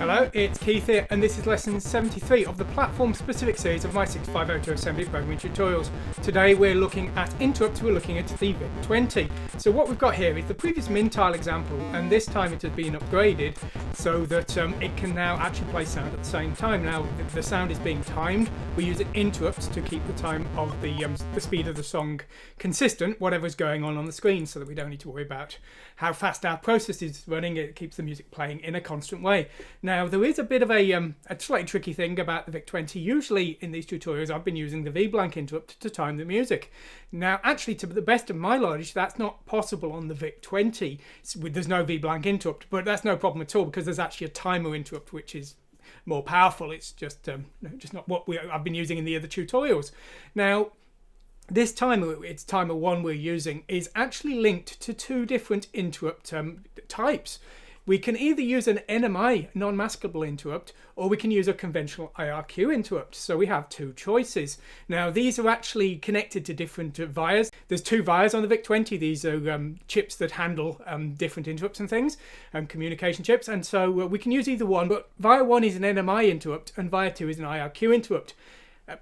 Hello, it's Keith here, and this is lesson 73 of the platform-specific series of my 6502 assembly programming tutorials. Today we're looking at interrupts, we're looking at the VIC20. So what we've got here is the previous Mintile example, and this time it has been upgraded so that it can now actually play sound at the same time. Now the sound is being timed. We use an interrupt to keep the time of the speed of the song consistent, whatever's going on the screen, so that we don't need to worry about how fast our process is running. It keeps the music playing in a constant way. Now there is a bit of a slightly tricky thing about the VIC20. Usually in these tutorials I've been using the V-blank interrupt to time the music. Now actually, to the best of my knowledge, that's not possible on the VIC20. There's no V-blank interrupt, but that's no problem at all because there's actually a timer interrupt which is more powerful. It's just not what I've been using in the other tutorials. Now this timer, it's timer 1 we're using, is actually linked to two different interrupt types. We can either use an NMI, non-maskable interrupt, or we can use a conventional IRQ interrupt. So we have two choices. Now these are actually connected to different vias. There's two vias on the VIC20. These are chips that handle different interrupts and things, communication chips. And so we can use either one, but via 1 is an NMI interrupt and via 2 is an IRQ interrupt.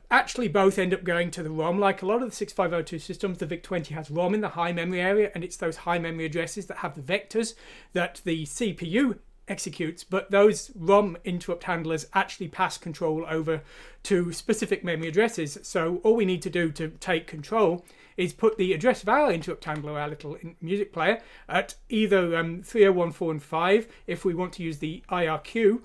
Actually both end up going to the ROM. Like a lot of the 6502 systems, the VIC20 has ROM in the high memory area, and it's those high memory addresses that have the vectors that the CPU executes, but those ROM interrupt handlers actually pass control over to specific memory addresses. So all we need to do to take control is put the address of our interrupt handler, our little music player, at either 3014 and 5 if we want to use the IRQ,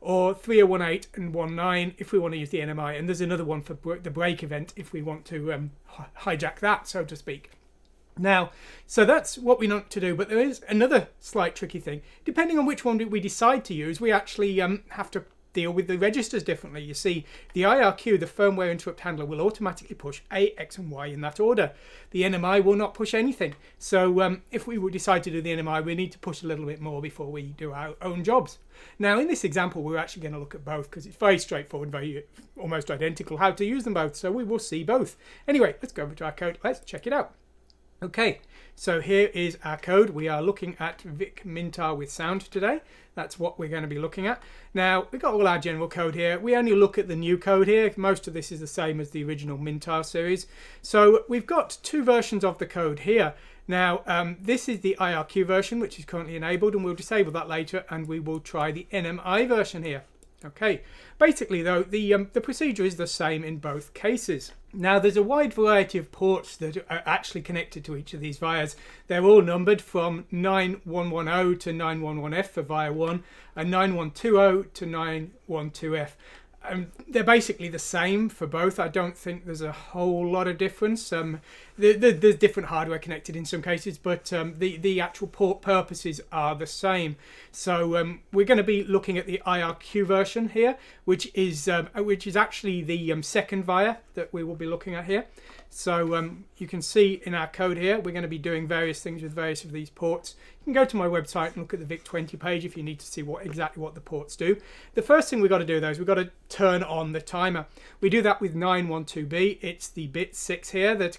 or 3018 and 19 if we want to use the NMI, and there's another one for the break event if we want to hijack that, so to speak. Now, so that's what we want to do, but there is another slight tricky thing. Depending on which one we decide to use, we actually have to deal with the registers differently. You see, the IRQ, the firmware interrupt handler, will automatically push A, X and Y in that order. The NMI will not push anything. So if we would decide to do the NMI, we need to push a little bit more before we do our own jobs. Now in this example we're actually going to look at both because it's very straightforward, very almost identical how to use them both, so we will see both. Anyway, let's go over to our code, let's check it out. Okay, so here is our code. We are looking at VIC Mintile with sound today. That's what we're going to be looking at. Now, we've got all our general code here. We only look at the new code here. Most of this is the same as the original Mintile series. So we've got two versions of the code here. Now, this is the IRQ version, which is currently enabled, and we'll disable that later, and we will try the NMI version here. Okay, basically though, the procedure is the same in both cases. Now there's a wide variety of ports that are actually connected to each of these vias. They're all numbered from 9110 to 911F for via 1 and 9120 to 912F. They're basically the same for both. I don't think there's a whole lot of difference. There's different hardware connected in some cases, but the actual port purposes are the same. So we're going to be looking at the IRQ version here, which is actually the second via that we will be looking at here. So you can see in our code here, we're going to be doing various things with various of these ports. You can go to my website and look at the VIC20 page if you need to see exactly what the ports do. The first thing we've got to do though is we've got to turn on the timer. We do that with 912B. It's the bit 6 here that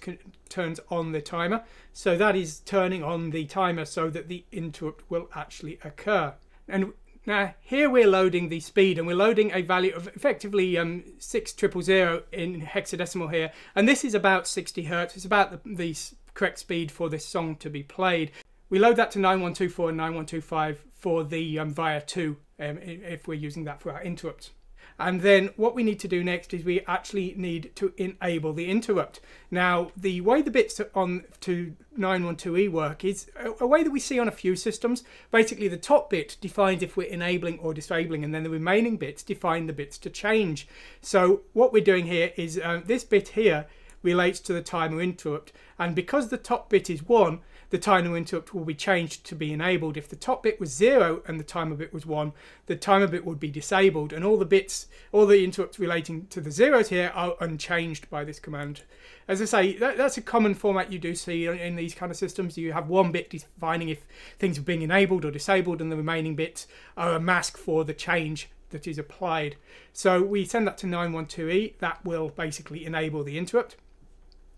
turns on the timer. So that is turning on the timer so that the interrupt will actually occur. And now here we're loading the speed, and we're loading a value of effectively 6000 in hexadecimal here, and this is about 60 Hertz. It's about the correct speed for this song to be played. We load that to 9124 and 9125 for the via 2 if we're using that for our interrupts. And then what we need to do next is we actually need to enable the interrupt. Now, the way the bits on to 912E work is a way that we see on a few systems. Basically, the top bit defines if we're enabling or disabling, and then the remaining bits define the bits to change. So what we're doing here is this bit here relates to the timer interrupt, and because the top bit is 1, the timer interrupt will be changed to be enabled. If the top bit was 0 and the timer bit was 1, the timer bit would be disabled, and all the interrupts relating to the zeros here are unchanged by this command. As I say, that's a common format you do see in these kind of systems. You have one bit defining if things are being enabled or disabled, and the remaining bits are a mask for the change that is applied. So we send that to 912E. That will basically enable the interrupt.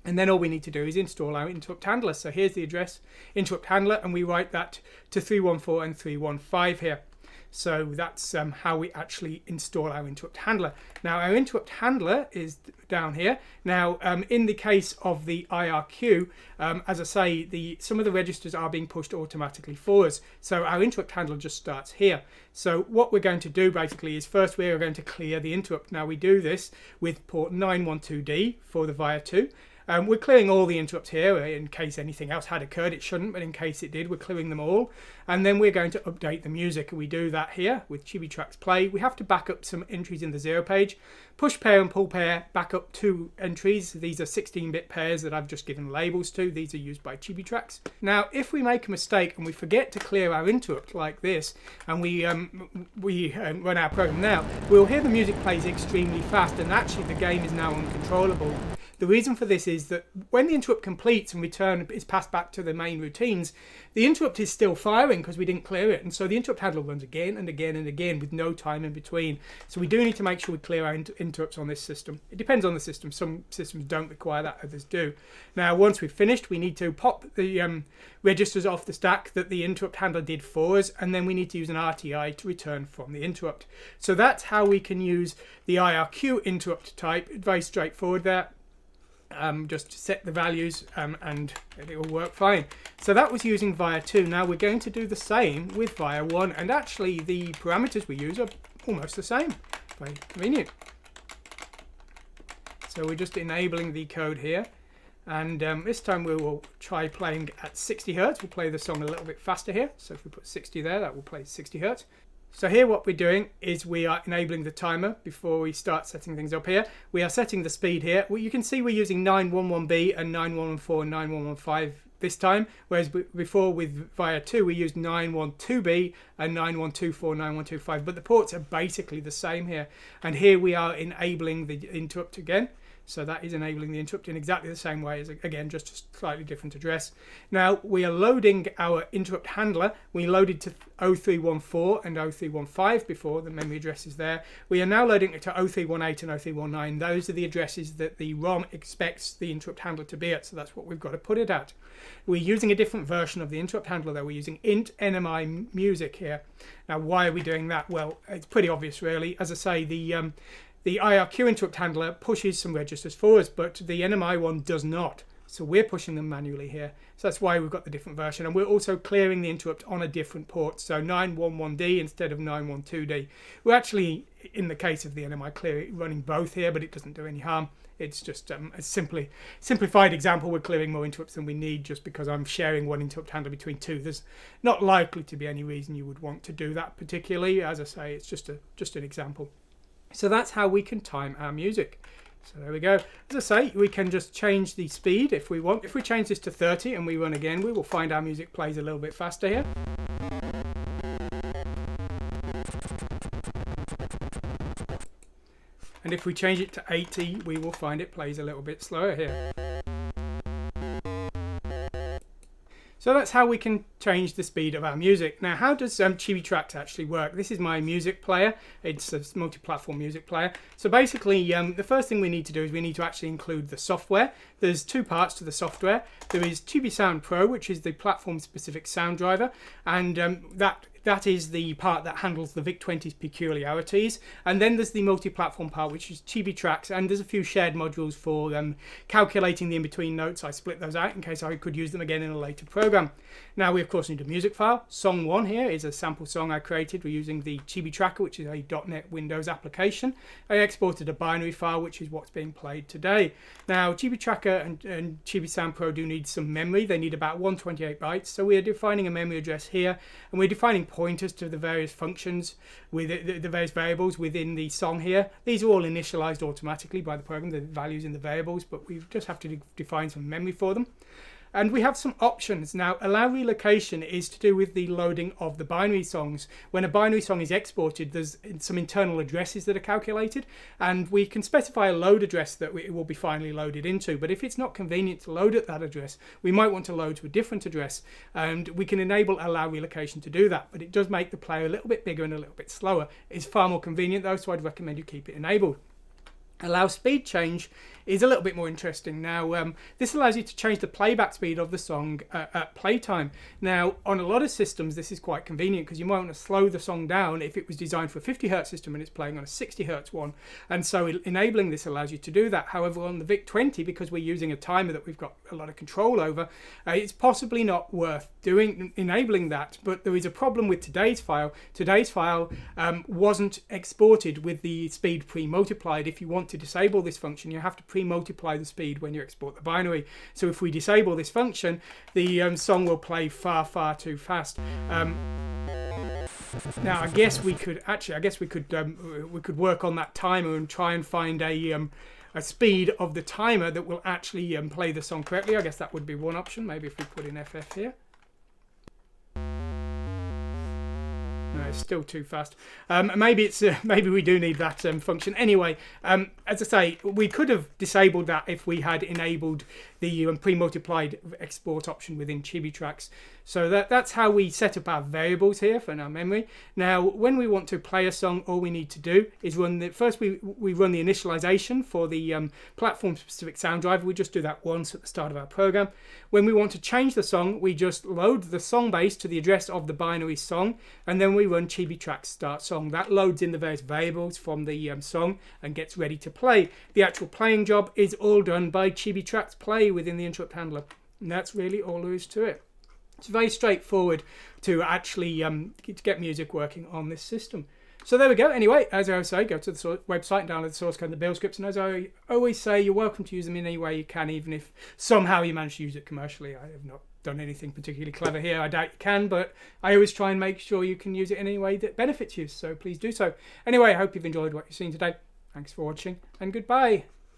And then all we need to do is install our interrupt handler. So here's the address interrupt handler, and we write that to 314 and 315 here. So that's how we actually install our interrupt handler. Now our interrupt handler is down here. Now in the case of the IRQ, as I say, some of the registers are being pushed automatically for us. So our interrupt handler just starts here. So what we're going to do basically is first we are going to clear the interrupt. Now we do this with port 912D for the VIC20. We're clearing all the interrupts here in case anything else had occurred. It shouldn't, but in case it did, we're clearing them all. And then we're going to update the music. We do that here with ChibiTracks Play. We have to back up some entries in the 0 page. Push pair and pull pair back up 2 entries. These are 16-bit pairs that I've just given labels to. These are used by ChibiTracks. Now, if we make a mistake and we forget to clear our interrupt like this, and we run our program now, we'll hear the music plays extremely fast, and actually the game is now uncontrollable. The reason for this is that when the interrupt completes and return is passed back to the main routines, the interrupt is still firing because we didn't clear it, and so the interrupt handler runs again and again and again with no time in between. So we do need to make sure we clear our interrupts on this system. It depends on the system. Some systems don't require that, others do. Now once we've finished, we need to pop the registers off the stack that the interrupt handler did for us, and then we need to use an RTI to return from the interrupt. So that's how we can use the IRQ interrupt type. Very straightforward there. Just set the values and it will work fine. So that was using VIA2. Now we're going to do the same with VIA1, and actually the parameters we use are almost the same. Very convenient. So we're just enabling the code here, and this time we will try playing at 60 Hz. We'll play the song a little bit faster here. So if we put 60 there, that will play 60 Hz. So here what we're doing is we are enabling the timer before we start setting things up here. We are setting the speed here. Well, you can see we're using 911B and 9114 and 9115 this time, whereas before with VIA2 we used 912B and 9124, 9125, but the ports are basically the same here. And here we are enabling the interrupt again. So that is enabling the interrupt in exactly the same way as, again, just a slightly different address. Now we are loading our interrupt handler. We loaded to 0314 and 0315 before, the memory address is there. We are now loading it to 0318 and 0319. Those are the addresses that the ROM expects the interrupt handler to be at, so that's what we've got to put it at. We're using a different version of the interrupt handler though. We're using int NMI music here. Now why are we doing that? Well, it's pretty obvious really. As I say, the IRQ interrupt handler pushes some registers for us, but the NMI one does not. So we're pushing them manually here. So that's why we've got the different version. And we're also clearing the interrupt on a different port. So 911D instead of 912D. We're actually, in the case of the NMI, running both here, but it doesn't do any harm. It's just a simplified example. We're clearing more interrupts than we need just because I'm sharing one interrupt handler between two. There's not likely to be any reason you would want to do that particularly. As I say, it's just an example. So that's how we can time our music. So there we go. As I say, we can just change the speed if we want. If we change this to 30 and we run again, we will find our music plays a little bit faster here. And if we change it to 80, we will find it plays a little bit slower here. So that's how we can change the speed of our music. Now, how does ChibiTracks actually work? This is my music player. It's a multi-platform music player. So basically, the first thing we need to do is we need to actually include the software. There's two parts to the software. There is ChibiSound Pro, which is the platform-specific sound driver, and that is the part that handles the VIC20's peculiarities. And then there's the multi-platform part, which is ChibiTracks, and there's a few shared modules for calculating the in-between notes. I split those out in case I could use them again in a later program. Now we of course need a music file. Song 1 here is a sample song I created. We're using the ChibiTracker, which is a .NET Windows application. I exported a binary file, which is what's being played today. Now ChibiTracker and ChibiSound Pro do need some memory. They need about 128 bytes. So we are defining a memory address here, and we're defining pointers to the various functions with the various variables within the song here. These are all initialized automatically by the program, the values in the variables, but we just have to define some memory for them. And we have some options. Now, allow relocation is to do with the loading of the binary songs. When a binary song is exported, there's some internal addresses that are calculated, and we can specify a load address that it will be finally loaded into. But if it's not convenient to load at that address, we might want to load to a different address, and we can enable allow relocation to do that. But it does make the player a little bit bigger and a little bit slower. It's far more convenient though, so I'd recommend you keep it enabled. Allow speed change is a little bit more interesting. Now, this allows you to change the playback speed of the song at playtime. Now, on a lot of systems, this is quite convenient because you might want to slow the song down if it was designed for a 50 Hz system and it's playing on a 60 Hz one. And so enabling this allows you to do that. However, on the VIC20, because we're using a timer that we've got a lot of control over, it's possibly not worth enabling that. But there is a problem with today's file. Today's file wasn't exported with the speed pre-multiplied. If you want to disable this function, you have to pre-multiply the speed when you export the binary. So if we disable this function, the song will play far too fast. Now, I guess we could work on that timer and try and find a speed of the timer that will actually play the song correctly. I guess that would be one option. Maybe if we put in FF here. No, it's still too fast. Maybe we do need that function. Anyway, as I say, we could have disabled that if we had enabled the pre-multiplied export option within ChibiTracks. So that's how we set up our variables here for our memory. Now, when we want to play a song, all we need to do is run the first we run the initialization for the platform-specific sound driver. We just do that once at the start of our program. When we want to change the song, we just load the song base to the address of the binary song, and then we run ChibiTracks start song. That loads in the various variables from the song and gets ready to play. The actual playing job is all done by ChibiTracks play within the interrupt handler, and that's really all there is to it. It's very straightforward to actually to get music working on this system. So there we go. Anyway, as I always say, go to the website and download the source code and the build scripts. And as I always say, you're welcome to use them in any way you can, even if somehow you manage to use it commercially. I have not done anything particularly clever here. I doubt you can, but I always try and make sure you can use it in any way that benefits you. So please do so. Anyway, I hope you've enjoyed what you've seen today. Thanks for watching, and goodbye.